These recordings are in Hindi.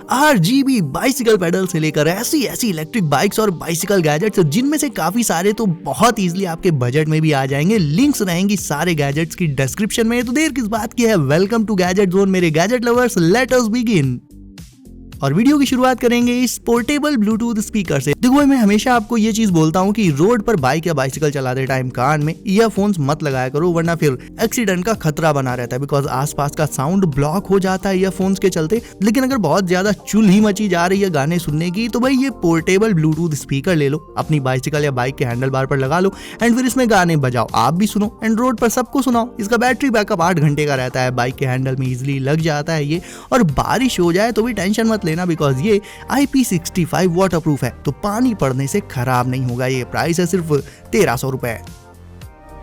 RGB बाइसिकल पेडल से लेकर ऐसी इलेक्ट्रिक बाइक्स और बाइसिकल गैजेट्स, जिनमें से काफी सारे तो बहुत इजीली आपके बजट में भी आ जाएंगे। लिंक्स रहेंगी सारे गैजेट्स की डिस्क्रिप्शन में, तो देर किस बात की है। वेलकम टू गैजेट जोन मेरे gadget lovers, let us begin. और वीडियो की शुरुआत करेंगे इस पोर्टेबल ब्लूटूथ स्पीकर से। देखो, मैं हमेशा आपको ये चीज बोलता हूँ कि रोड पर बाइक या बाइसिकल चलाते टाइम कान में ईयरफोन्स मत लगाया करो, वरना फिर एक्सीडेंट का खतरा बना रहता है। बिकॉज आसपास का साउंड ब्लॉक हो जाता है ईयरफोन्स के चलते। लेकिन अगर बहुत ज्यादा चुल ही मची जा रही है गाने सुनने की, तो भाई ये पोर्टेबल ब्लूटूथ स्पीकर ले लो, अपनी बाइसिकल या बाइक के हैंडल बार पर लगा लो एंड फिर इसमें गाने बजाओ, आप भी सुनो एंड रोड पर सबको सुनाओ। इसका बैटरी बैकअप 8 घंटे का रहता है, बाइक के हैंडल में इजिली लग जाता है ये। और बारिश हो जाए तो भी टेंशन मत लेना, बिकॉज ये IP65 वाटरप्रूफ है, तो पानी पड़ने से खराब नहीं होगा। ये प्राइस है सिर्फ 1300 रुपए।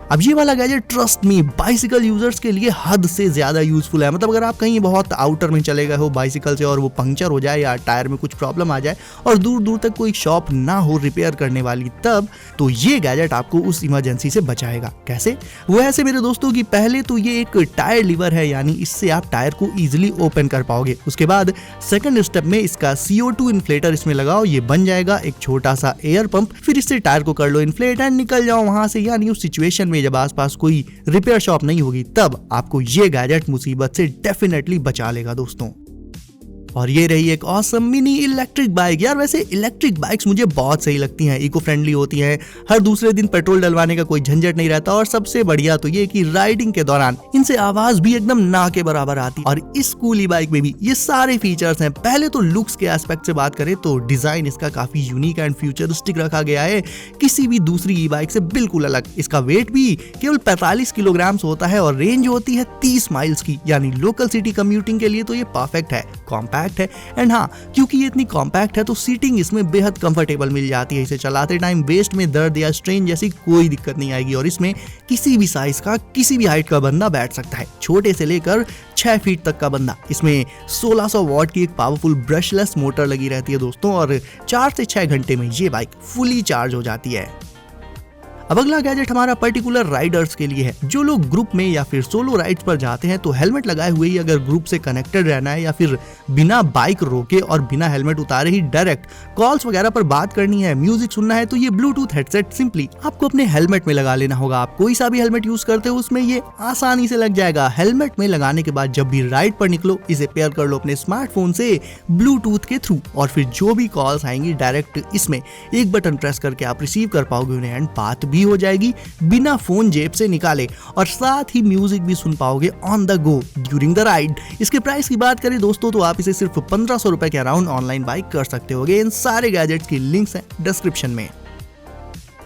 अब ये वाला gadget trust me bicycle users के लिए हद से ज्यादा यूजफुल है। मतलब अगर आप कहीं बहुत आउटर में चले गए हो बाइसिकल से और वो पंक्चर हो जाए या टायर में कुछ प्रॉब्लम आ जाए और दूर दूर तक कोई शॉप ना हो रिपेयर करने वाली, तब तो ये गैजेट आपको उस इमरजेंसी से बचाएगा। कैसे? वो ऐसे मेरे दोस्तों की पहले तो ये एक टायर लीवर है, यानी इससे आप टायर को इजिली ओपन कर पाओगे। उसके बाद सेकंड स्टेप में इसका CO2 इन्फ्लेटर इसमें लगाओ, ये बन जाएगा एक छोटा सा एयर पंप। फिर इससे टायर को कर लो इन्फ्लेट एंड निकल जाओ वहां से। यानी उस सिचुएशन में जब आसपास कोई रिपेयर शॉप नहीं होगी, तब आपको ये गैजेट मुसीबत से डेफिनेटली बचा लेगा दोस्तों। और ये रही एक ऑसम मिनी इलेक्ट्रिक बाइक। यार वैसे इलेक्ट्रिक बाइक्स मुझे बहुत सही लगती हैं, इको फ्रेंडली होती हैं, हर दूसरे दिन पेट्रोल डलवाने का कोई झंझट नहीं रहता, और सबसे बढ़िया तो ये कि राइडिंग के दौरान इनसे आवाज भी एकदम ना के बराबर आती। और इस कूल ई बाइक में भी ये सारे फीचर्स हैं। पहले तो लुक्स के एस्पेक्ट से बात करें तो डिजाइन इसका काफी यूनिक एंड फ्यूचरिस्टिक रखा गया है, किसी भी दूसरी ई बाइक से बिल्कुल अलग। इसका वेट भी केवल 45 किलोग्राम होता है और रेंज होती है 30 माइल्स की, यानी लोकल सिटी कम्यूटिंग के लिए तो ये परफेक्ट है। कॉम्पैक्ट है एंड हाँ, क्योंकि ये इतनी कॉम्पैक्ट है तो सीटिंग इसमें बेहद कंफर्टेबल मिल जाती है। इसे चलाते टाइम वेस्ट में दर्द या स्ट्रेन जैसी कोई दिक्कत नहीं आएगी। और इसमें किसी भी साइज का, किसी भी हाइट का बंदा बैठ सकता है, छोटे से लेकर 6 फीट तक का बंदा। इसमें 1600 वॉट की एक पावरफुल ब्रशलेस मोटर लगी रहती है दोस्तों, और 4 से 6 घंटे में ये बाइक फुली चार्ज हो जाती है। अब अगला गैजेट हमारा पर्टिकुलर राइडर्स के लिए है। जो लोग ग्रुप में या फिर सोलो राइड्स पर जाते हैं तो हेलमेट लगाए हुए ही अगर ग्रुप से कनेक्टेड रहना है, या फिर बिना बाइक रोके और बिना हेलमेट उतारे ही डायरेक्ट कॉल्स वगैरह पर बात करनी है, म्यूजिक सुनना है, तो ये ब्लूटूथ हेडसेट सिंपली आपको अपने हेलमेट में लगा लेना होगा। आप कोई सा भी हेलमेट यूज करते हो उसमें ये आसानी से लग जाएगा। हेलमेट में लगाने के बाद जब भी राइड पर निकलो, इसे पेयर कर लो अपने स्मार्टफोन से ब्लूटूथ के थ्रू, और फिर जो भी कॉल्स आएंगी डायरेक्ट इसमें एक बटन प्रेस करके आप रिसीव कर पाओगे उन्हें, एंड बात भी हो जाएगी बिना फोन जेब से निकाले, और साथ ही म्यूजिक भी सुन पाओगे on the go during the ride. इसके प्राइस की बात करें दोस्तों तो आप इसे सिर्फ 1500 रुपए के अराउंड ऑनलाइन बाय कर सकते होगे। इन सारे गैजेट्स की लिंक्स हैं डिस्क्रिप्शन में।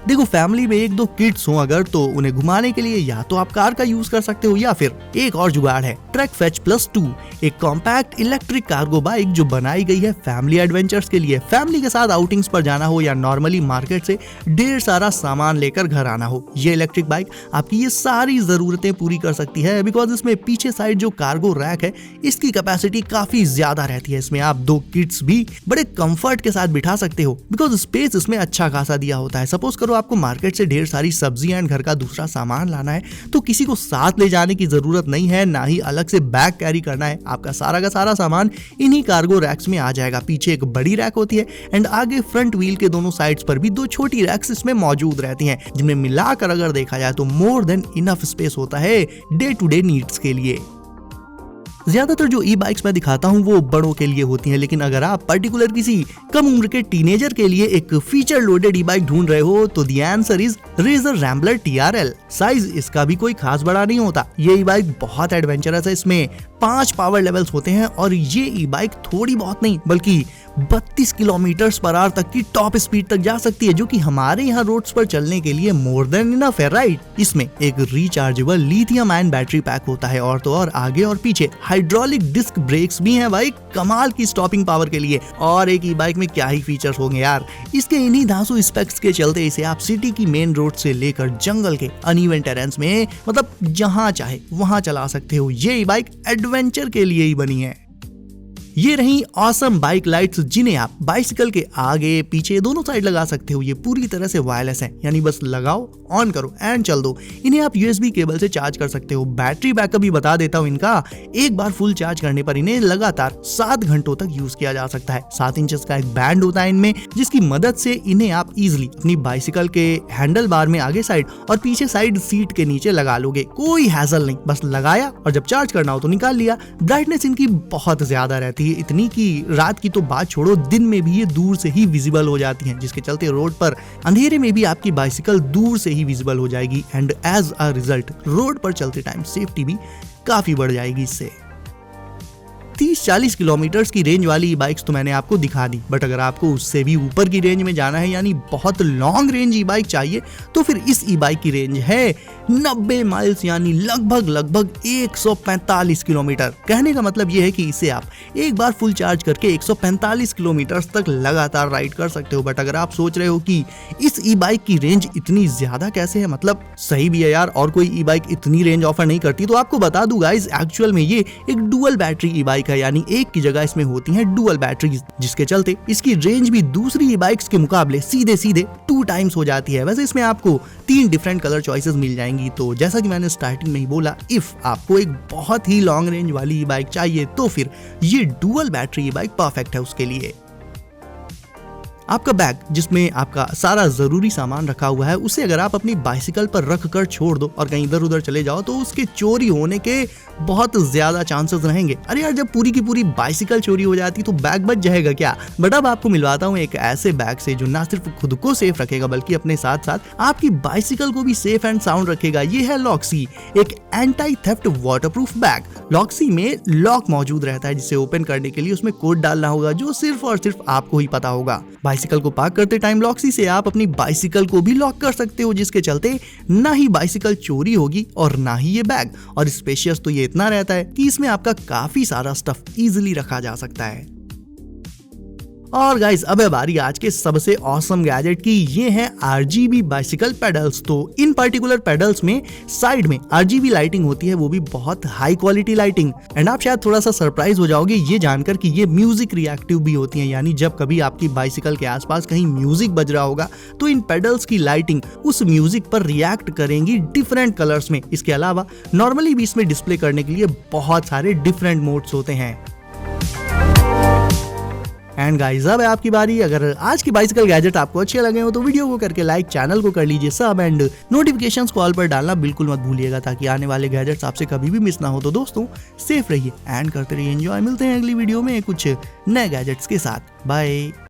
देखो, फैमिली में 1-2 किड्स हो अगर, तो उन्हें घुमाने के लिए या तो आप कार का यूज कर सकते हो, या फिर एक और जुगाड़ है ट्रैक फेच प्लस 2, एक कॉम्पैक्ट इलेक्ट्रिक कार्गो बाइक जो बनाई गई है फैमिली एडवेंचर्स के लिए। फैमिली के साथ आउटिंग्स पर जाना हो या नॉर्मली मार्केट से ढेर सारा सामान लेकर घर आना हो, ये इलेक्ट्रिक बाइक आपकी ये सारी जरूरतें पूरी कर सकती है। बिकॉज इसमें पीछे साइड जो कार्गो रैक है, इसकी कैपेसिटी काफी ज्यादा रहती है। इसमें आप 2 किड्स भी बड़े कंफर्ट के साथ बिठा सकते हो, बिकॉज स्पेस इसमें अच्छा खासा दिया होता है। सपोज करो आपको मार्केट से ढेर सारी सब्जी एंड घर का दूसरा सामान लाना है, तो किसी को साथ ले जाने की जरूरत नहीं है, ना ही अलग से बैग कैरी करना है। आपका सारा का सारा सामान इन्हीं कार्गो रैक्स में आ जाएगा। पीछे एक बड़ी रैक होती है एंड आगे फ्रंट व्हील के दोनों साइड्स पर भी 2 छोटी रैक्स इसमें मौजूद रहती हैं, जिनमें मिलाकर अगर देखा जाए तो मोर देन इनफ स्पेस होता है डे टू डे नीड्स के लिए। ज्यादातर जो ई बाइक्स मैं दिखाता हूँ वो बड़ों के लिए होती हैं, लेकिन अगर आप पर्टिकुलर किसी कम उम्र के टीनेजर के लिए एक फीचर लोडेड ई बाइक ढूंढ रहे हो, तो the answer is razor rambler TRL। Size इसका भी कोई खास बड़ा नहीं होता। ये ई बाइक बहुत एडवेंचरस है। इसमें 5 पावर लेवल्स होते हैं और ये ई बाइक थोड़ी बहुत नहीं बल्कि 32 किलोमीटर/आवर तक की टॉप स्पीड तक जा सकती है, जो कि हमारे यहाँ रोड्स पर चलने के लिए मोर देन इनफ है, राइट। इसमें एक rechargeable lithium ion battery pack होता है, और तो और आगे और पीछे हाइड्रोलिक डिस्क ब्रेक्स भी हैं भाई, कमाल की स्टॉपिंग पावर के लिए। और एक ई बाइक में क्या ही फीचर्स होंगे यार। इसके इन्हीं धांसू स्पेक्स के चलते इसे आप सिटी की मेन रोड से लेकर जंगल के अनइवन टेरेंस में, मतलब जहां चाहे वहां चला सकते हो। ये ई बाइक एडवेंचर के लिए ही बनी है। ये रही ऑसम बाइक लाइट्स, जिन्हें आप बाइसिकल के आगे पीछे दोनों साइड लगा सकते हो। ये पूरी तरह से वायरलेस है, यानी बस लगाओ, ऑन करो एंड चल दो। इन्हें आप USB केबल से चार्ज कर सकते हो। बैटरी बैकअप भी बता देता हूँ इनका, एक बार फुल चार्ज करने पर इन्हें लगातार 7 घंटों तक यूज किया जा सकता है। 7 इंचेस का एक बैंड होता है इनमें, जिसकी मदद से इन्हें आप इजिली अपनी बाइसिकल के हैंडल बार में आगे साइड और पीछे साइड सीट के नीचे लगा लोगे। कोई हैसल नहीं, बस लगाया और जब चार्ज करना हो तो निकाल लिया। ब्राइटनेस इनकी बहुत ज्यादा रहती है, इतनी कि रात की तो बात छोड़ो, दिन में भी ये दूर से ही विजिबल हो जाती हैं, जिसके चलते रोड पर अंधेरे में भी आपकी बाइसिकल दूर से ही विजिबल हो जाएगी। And as a result road पर चलते टाइम सेफ्टी भी काफी बढ़ जाएगी इससे। 30-40 किलोमीटर की रेंज वाली ई बाइक्स तो मैंने आपको दिखा दी, बट अगर आपको उससे भी ऊपर की रेंज में जाना है, यानी बहुत लॉन्ग रेंज ई बाइक चाहिए, तो फिर इस ई बाइक की रेंज है 90 माइल्स, यानी लगभग 145 किलोमीटर। कहने का मतलब ये है कि इसे आप एक बार फुल चार्ज करके 145 किलोमीटर तक लगातार राइड कर सकते हो। बट अगर आप सोच रहे हो कि इस ई बाइक की रेंज इतनी ज्यादा कैसे है, मतलब सही भी है यार, और कोई ई बाइक इतनी रेंज ऑफर नहीं करती, तो आपको बता दूं गाइस, एक्चुअल में ये एक डुअल बैटरी ई बाइक है, यानी एक की जगह इसमें होती हैं डुअल बैटरीज, जिसके चलते इसकी रेंज भी दूसरी ई बाइक्स के मुकाबले सीधे 2 टाइम्स हो जाती है। वैसे इसमें आपको 3 डिफरेंट कलर चॉइसेस मिल जाएंगी। तो जैसा कि मैंने स्टार्टिंग में ही बोला, इफ आपको एक बहुत ही लॉन्ग रेंज वाली ई बाइक चाहिए तो फिर ये डुअल बैटरी ई बाइक परफेक्ट है उसके लिए। आपका बैग, जिसमें आपका सारा जरूरी सामान रखा हुआ है, उसे अगर आप अपनी बाइसिकल पर रख कर छोड़ दो और कहीं इधर उधर चले जाओ तो उसके चोरी होने के बहुत ज्यादा चांसेस रहेंगे। अरे यार, जब पूरी की पूरी बाइसिकल चोरी हो जाती तो बैग बच जाएगा क्या? बट अब आपको मिलवाता हूँ एक ऐसे बैग से जो ना सिर्फ खुद को सेफ रखेगा बल्कि अपने साथ साथ आपकी बाइसिकल को भी सेफ एंड साउंड रखेगा। ये है लॉक्सी, एक एंटी थेफ्ट वाटरप्रूफ बैग। लॉक्सी में लॉक मौजूद रहता है, जिसे ओपन करने के लिए उसमें कोड डालना होगा, जो सिर्फ और सिर्फ आपको ही पता होगा। बाइसिकल को पार्क करते टाइम लॉक्सी से आप अपनी बाइसिकल को भी लॉक कर सकते हो, जिसके चलते ना ही बाइसिकल चोरी होगी और ना ही ये बैग। और स्पेशियस तो ये इतना रहता है कि इसमें आपका काफी सारा स्टफ इजीली रखा जा सकता है। और गाइस, अब है बारी आज के सबसे ऑसम गैजेट की। ये है RGB बाइसिकल पेडल्स। तो इन पर्टिकुलर पेडल्स में साइड में RGB लाइटिंग होती है, वो भी बहुत हाई क्वालिटी लाइटिंग। एंड आप शायद थोड़ा सा सरप्राइज हो जाओगे ये जानकर कि ये म्यूजिक रिएक्टिव भी होती है, यानी जब कभी आपकी बाइसिकल के आसपास कहीं म्यूजिक बज रहा होगा तो इन पेडल्स की लाइटिंग उस म्यूजिक पर रिएक्ट करेंगी डिफरेंट कलर्स में। इसके अलावा नॉर्मली भी इसमें डिस्प्ले करने के लिए बहुत सारे डिफरेंट मोड्स होते हैं। एंड गाइस, अब है आपकी बारी। अगर आज की बाइसिकल गैजेट आपको अच्छे लगे हो तो वीडियो को करके लाइक, चैनल को कर लीजिए सब, एंड नोटिफिकेशंस को ऑल पर डालना बिल्कुल मत भूलिएगा, ताकि आने वाले गैजेट्स आपसे कभी भी मिस ना हो। तो दोस्तों, सेफ रहिए एंड करते रहिए एंजॉय। मिलते हैं अगली वीडियो में कुछ नए गैजेट्स के साथ। बाय।